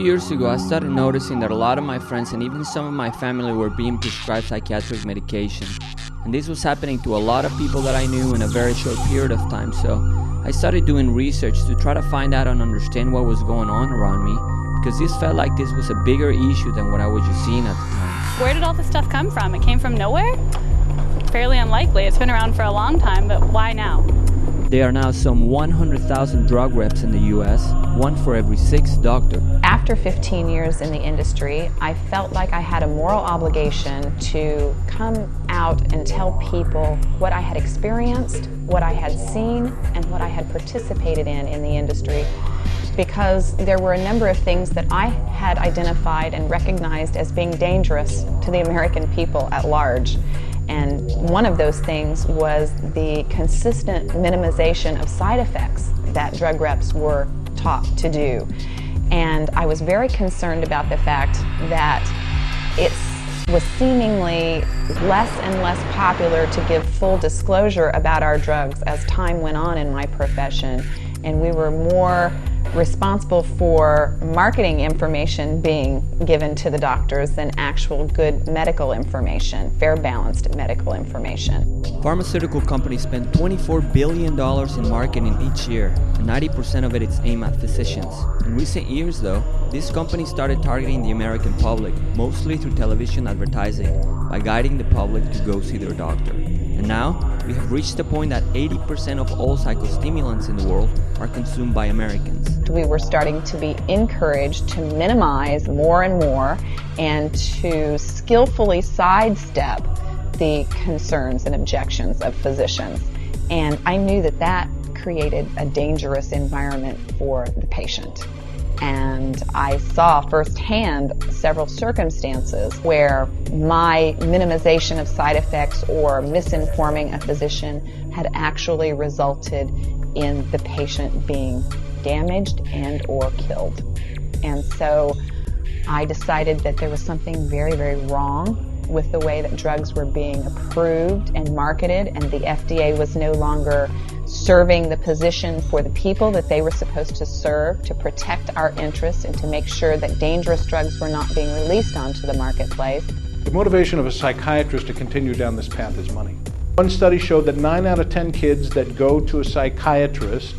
years ago, I started noticing that a lot of my friends and even some of my family were being prescribed psychiatric medication. And this was happening to a lot of people that I knew in a very short period of time. So I started doing research to try to find out and understand what was going on around me, because this felt like this was a bigger issue than what I was just seeing at the time. Where did all this stuff come from? It came from nowhere? Fairly unlikely. It's been around for a long time, but why now? There are now some 100,000 drug reps in the US, one for every 6 doctors. After 15 years in the industry, I felt like I had a moral obligation to come out and tell people what I had experienced, what I had seen, and what I had participated in the industry, because there were a number of things that I had identified and recognized as being dangerous to the American people at large. And one of those things was the consistent minimization of side effects that drug reps were taught to do. And I was very concerned about the fact that it was seemingly less and less popular to give full disclosure about our drugs as time went on in my profession, and we were more responsible for marketing information being given to the doctors than actual good medical information, fair balanced medical information. Pharmaceutical companies spend $24 billion in marketing each year, and 90% of it is aimed at physicians. In recent years though, these companies started targeting the American public, mostly through television advertising, by guiding the public to go see their doctor. And now, we have reached the point that 80% of all psycho stimulants in the world are consumed by Americans. We were starting to be encouraged to minimize more and more and to skillfully sidestep the concerns and objections of physicians. And I knew that that created a dangerous environment for the patient. And I saw firsthand several circumstances where my minimization of side effects or misinforming a physician had actually resulted in the patient being damaged and or killed. And so I decided that there was something very, very wrong with the way that drugs were being approved and marketed, and the FDA was no longer serving the position for the people that they were supposed to serve, to protect our interests and to make sure that dangerous drugs were not being released onto the marketplace. The motivation of a psychiatrist to continue down this path is money. One study showed that 9 out of 10 kids that go to a psychiatrist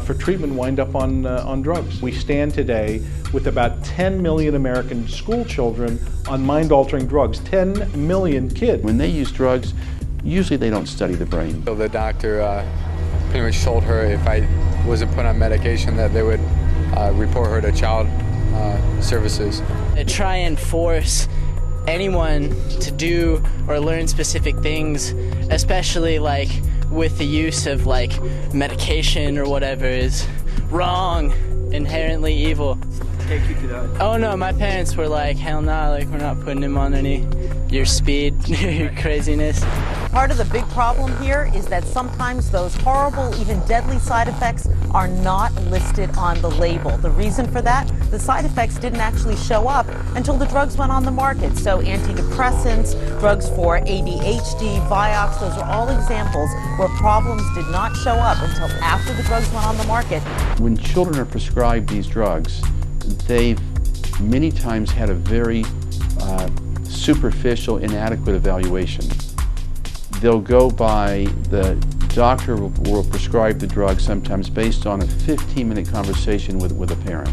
for treatment wind up on drugs. We stand today with about 10 million American school children on mind-altering drugs. 10 million kids. When they use drugs, usually they don't study the brain. So the doctor pretty much told her if I wasn't put on medication that they would report her to child services. They try and force anyone to do or learn specific things, especially like with the use of like medication or whatever, is wrong, inherently evil. Take you to that. Oh no, my parents were like, hell nah, like we're not putting him on any your speed, your craziness. Part of the big problem here is that sometimes those horrible, even deadly side effects are not listed on the label. The reason for that, the side effects didn't actually show up until the drugs went on the market. So antidepressants, drugs for ADHD, Vioxx, those are all examples where problems did not show up until after the drugs went on the market. When children are prescribed these drugs, they've many times had a very superficial, inadequate evaluation. They'll go by, the doctor will prescribe the drug sometimes based on a 15-minute conversation with a parent.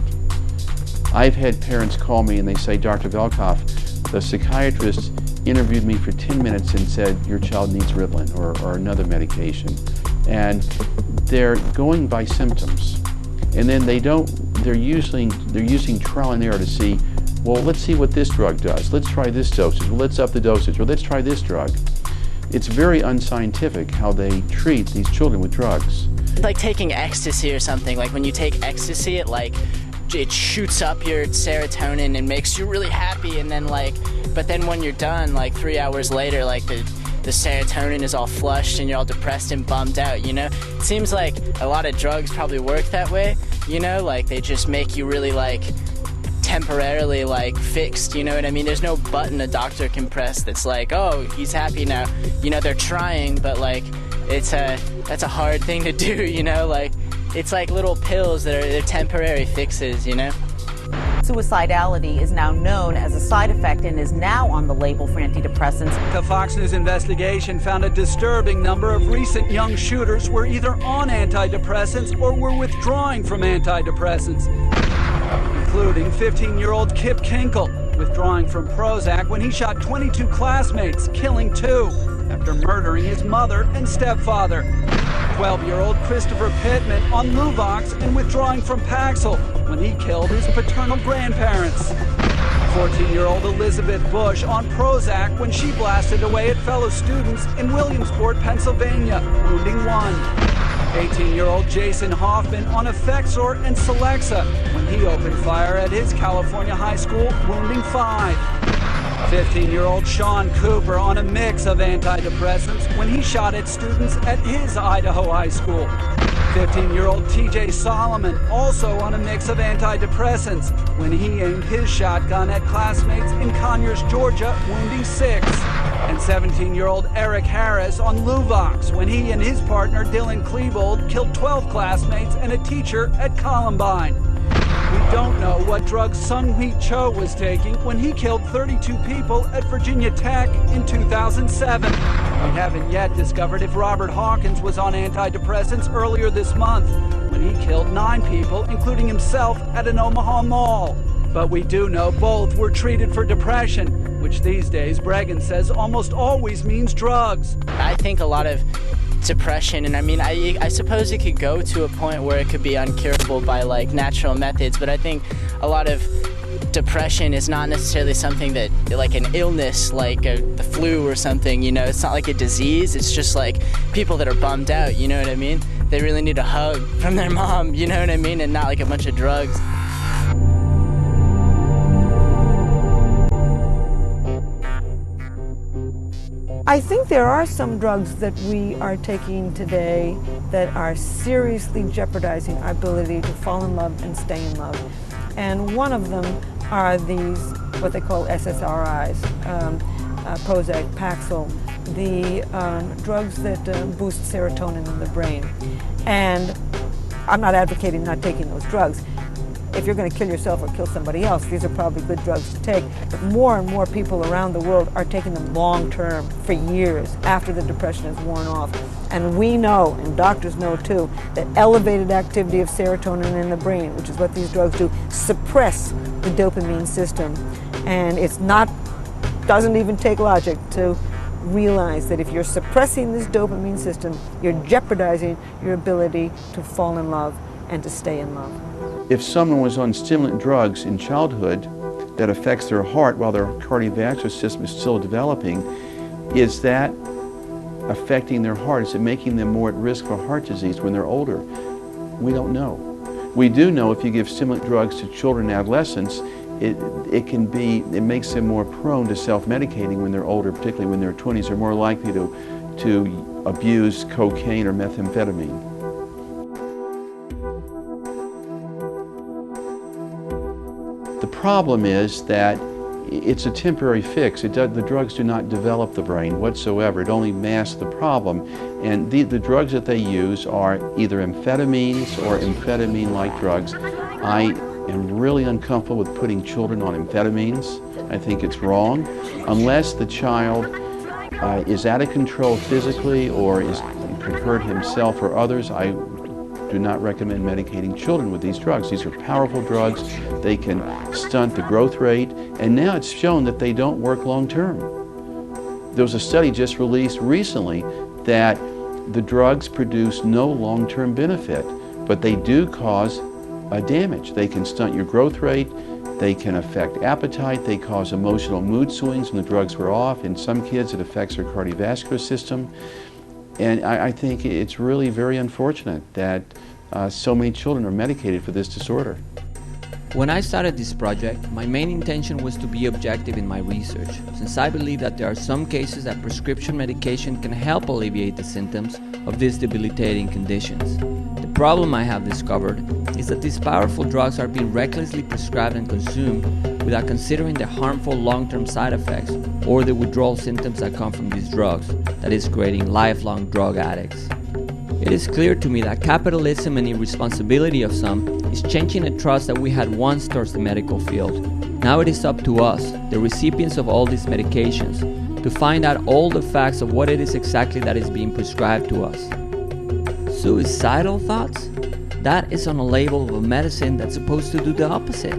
I've had parents call me and they say, Dr. Velkoff, the psychiatrist interviewed me for 10 minutes and said, your child needs Ritalin or another medication. And they're going by symptoms. And then they're using trial and error to see, well, let's see what this drug does. Let's try this dosage. Well, let's up the dosage. Or let's try this drug. It's very unscientific how they treat these children with drugs. Like taking ecstasy or something, like when you take ecstasy, it shoots up your serotonin and makes you really happy, and then but then when you're done, like 3 hours later, like the serotonin is all flushed and you're all depressed and bummed out, you know? It seems like a lot of drugs probably work that way, you know? Like they just make you really temporarily fixed, you know what I mean? There's no button a doctor can press that's like, oh, he's happy now. You know, they're trying, but that's a hard thing to do, you know? It's like little pills that are temporary fixes, you know? Suicidality is now known as a side effect and is now on the label for antidepressants. The Fox News investigation found a disturbing number of recent young shooters were either on antidepressants or were withdrawing from antidepressants, including 15-year-old Kip Kinkle, withdrawing from Prozac when he shot 22 classmates, killing 2 after murdering his mother and stepfather. 12-year-old Christopher Pittman on Luvox and withdrawing from Paxil when he killed his paternal grandparents. 14-year-old Elizabeth Bush on Prozac when she blasted away at fellow students in Williamsport, Pennsylvania, wounding 1. 18-year-old Jason Hoffman on Effexor and Celexa when he opened fire at his California high school, wounding 5. 15-year-old Sean Cooper on a mix of antidepressants when he shot at students at his Idaho high school. 15-year-old TJ Solomon also on a mix of antidepressants when he aimed his shotgun at classmates in Conyers, Georgia, wounding 6. And 17-year-old Eric Harris on Luvox when he and his partner Dylan Klebold killed 12 classmates and a teacher at Columbine. We don't know what drug Sung-Hee Cho was taking when he killed 32 people at Virginia Tech in 2007. We haven't yet discovered if Robert Hawkins was on antidepressants earlier this month when he killed 9 people, including himself, at an Omaha mall. But we do know both were treated for depression, which these days Bregan says almost always means drugs. I think a lot of depression, and I mean, I suppose it could go to a point where it could be uncurable by like natural methods, but I think a lot of depression is not necessarily something that, like an illness, like the flu or something, you know, it's not like a disease, it's just like people that are bummed out, you know what I mean? They really need a hug from their mom, you know what I mean, and not like a bunch of drugs. I think there are some drugs that we are taking today that are seriously jeopardizing our ability to fall in love and stay in love. And one of them are these, what they call SSRIs, Prozac, Paxil, the drugs that boost serotonin in the brain. And I'm not advocating not taking those drugs. If you're going to kill yourself or kill somebody else, these are probably good drugs to take. But more and more people around the world are taking them long term, for years, after the depression is worn off. And we know, and doctors know too, that elevated activity of serotonin in the brain, which is what these drugs do, suppress the dopamine system. And it's not, doesn't even take logic to realize that if you're suppressing this dopamine system, you're jeopardizing your ability to fall in love and to stay in love. If someone was on stimulant drugs in childhood that affects their heart while their cardiovascular system is still developing, is that affecting their heart? Is it making them more at risk for heart disease when they're older? We don't know. We do know if you give stimulant drugs to children and adolescents, it makes them more prone to self-medicating when they're older, particularly when they're 20s, they're more likely to abuse cocaine or methamphetamine. The problem is that it's a temporary fix. The drugs do not develop the brain whatsoever. It only masks the problem. And the drugs that they use are either amphetamines or amphetamine-like drugs. I am really uncomfortable with putting children on amphetamines. I think it's wrong. Unless the child is out of control physically or could hurt himself or others, I do not recommend medicating children with these drugs. These are powerful drugs. They can stunt the growth rate, and now it's shown that they don't work long term. There was a study just released recently that the drugs produce no long-term benefit, but they do cause damage. They can stunt your growth rate, they can affect appetite, they cause emotional mood swings when the drugs wear off. In some kids it affects their cardiovascular system. And I think it's really very unfortunate that so many children are medicated for this disorder. When I started this project, my main intention was to be objective in my research, since I believe that there are some cases that prescription medication can help alleviate the symptoms of these debilitating conditions. The problem I have discovered is that these powerful drugs are being recklessly prescribed and consumed without considering the harmful long-term side effects or the withdrawal symptoms that come from these drugs, that is creating lifelong drug addicts. It is clear to me that capitalism and irresponsibility of some is changing the trust that we had once towards the medical field. Now it is up to us, the recipients of all these medications, to find out all the facts of what it is exactly that is being prescribed to us. Suicidal thoughts? That is on a label of a medicine that's supposed to do the opposite.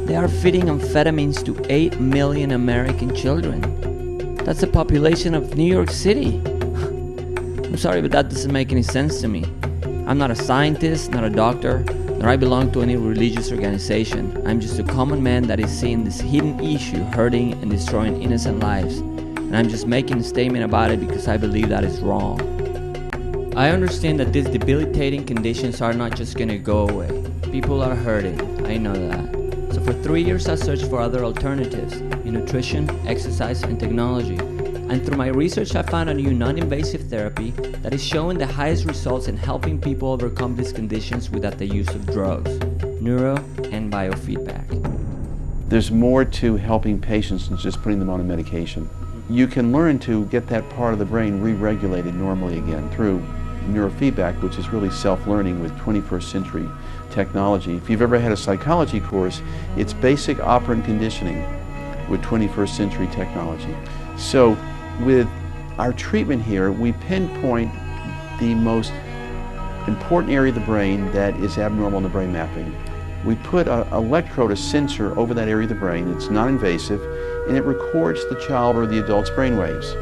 They are feeding amphetamines to 8 million American children. That's the population of New York City. I'm sorry, but that doesn't make any sense to me. I'm not a scientist, not a doctor, nor I belong to any religious organization. I'm just a common man that is seeing this hidden issue hurting and destroying innocent lives. And I'm just making a statement about it because I believe that is wrong. I understand that these debilitating conditions are not just gonna go away. People are hurting, I know that. So for 3 years I searched for other alternatives in nutrition, exercise, and technology. And through my research I found a new non-invasive therapy that is showing the highest results in helping people overcome these conditions without the use of drugs, neuro and biofeedback. There's more to helping patients than just putting them on a medication. You can learn to get that part of the brain re-regulated normally again through neurofeedback, which is really self-learning with 21st century technology. If you've ever had a psychology course, it's basic operant conditioning with 21st century technology. So with our treatment here, we pinpoint the most important area of the brain that is abnormal in the brain mapping. We put an electrode, a sensor, over that area of the brain. It's non-invasive, and it records the child or the adult's brain waves.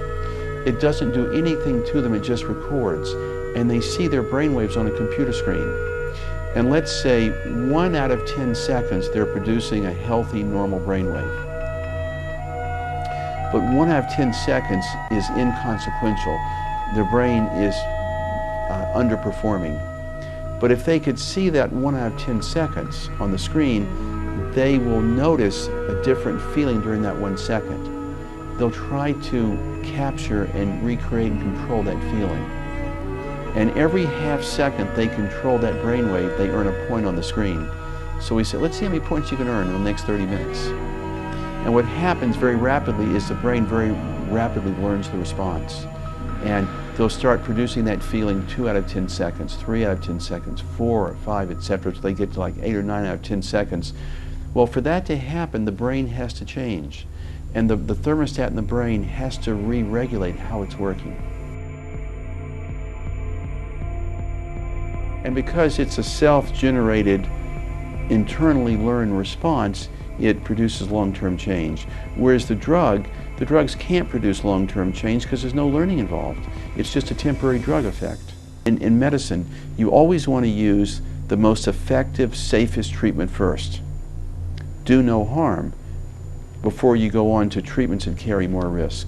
It doesn't do anything to them, it just records. And they see their brain waves on a computer screen. And let's say 1 out of 10 seconds they're producing a healthy, normal brain wave. But 1 out of 10 seconds is inconsequential. Their brain is underperforming. But if they could see that 1 out of 10 seconds on the screen, they will notice a different feeling during that 1 second. They'll try to capture and recreate and control that feeling. And every half second they control that brainwave, they earn a point on the screen. So we said, let's see how many points you can earn in the next 30 minutes. And what happens very rapidly is the brain very rapidly learns the response. And they'll start producing that feeling 2 out of 10 seconds, 3 out of 10 seconds, 4 or 5, etc. So they get to like 8 or 9 out of 10 seconds. Well, for that to happen, the brain has to change. And the thermostat in the brain has to re-regulate how it's working. And because it's a self-generated, internally learned response, it produces long-term change. Whereas the drugs can't produce long-term change because there's no learning involved. It's just a temporary drug effect. In medicine, you always want to use the most effective, safest treatment first. Do no harm before you go on to treatments that carry more risk.